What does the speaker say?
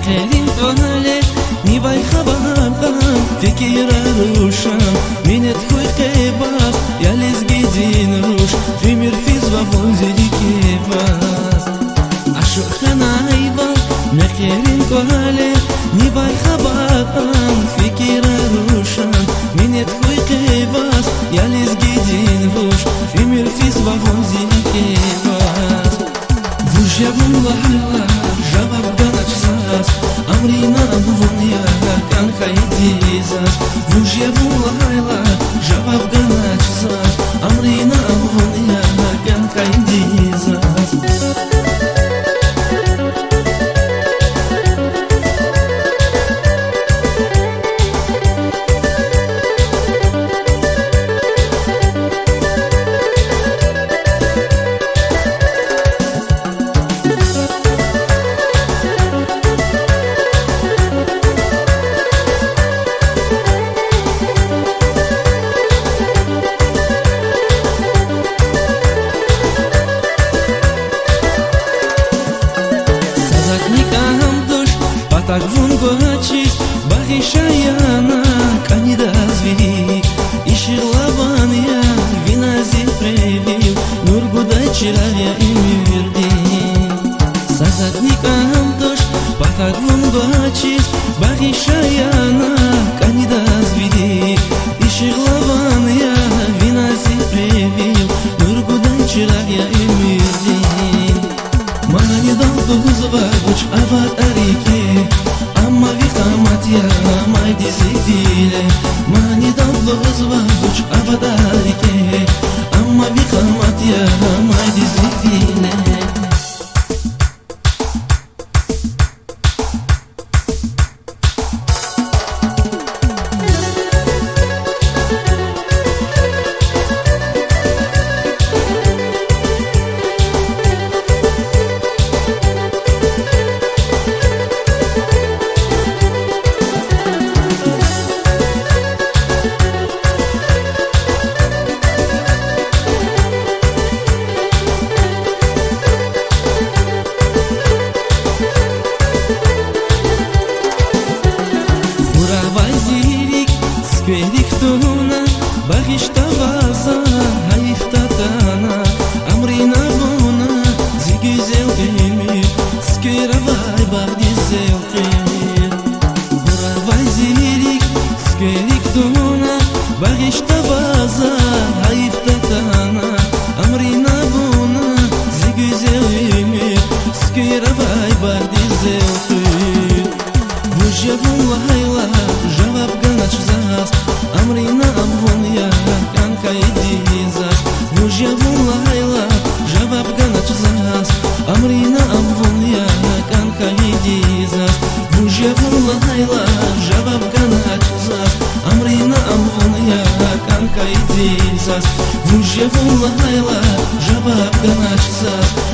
نخيرين قهالي نيباي خبابان فكرة روشان منت خوي قيباس ياليز جدين روش جمير فيز وفوزي كيباس عشو خنايبا نخيرين قهالي نيباي خبابان فكرة روشان منت خوي قيباس ياليز جدين روش جمير فيز وفوزي كيباس وجه والله جواب ganachsas amrina amvonia kan khaydizas vuje vulayla jawab ganachsas amrina amvonia kan khaydizas Так вон гочи бахишаяна канидазви ишилавания винази превил нургудай чирая имирди сазадникам дош так вон гочи бахишаяна канидазви ишилавания винази превил нургудай чирая имирди мани долгузва уч аватарики Amma vikamatya maydi zivile Mani dallo zvazuç avadarike Amma vikamatya maydi zivile Сквериктуна, бахиштаваза, хаифтатана, амрина вуна, зигизел эмир, скеравай багдизел эмир. Буравай зирик, сквериктуна, бахиштаваза, хаифтатана, амрина вуна, зигизел эмир, скеравай багдизел эмир. Вуже вулайла, жаваб ganachsas amrina amvonia kan khaydizas vuje vulayla jawab ganachsas amrina amvonia kan khaydizas vuje vulayla jawab ganachsas amrina amvonia kan khaydizas vuje vulayla jawab ganachsas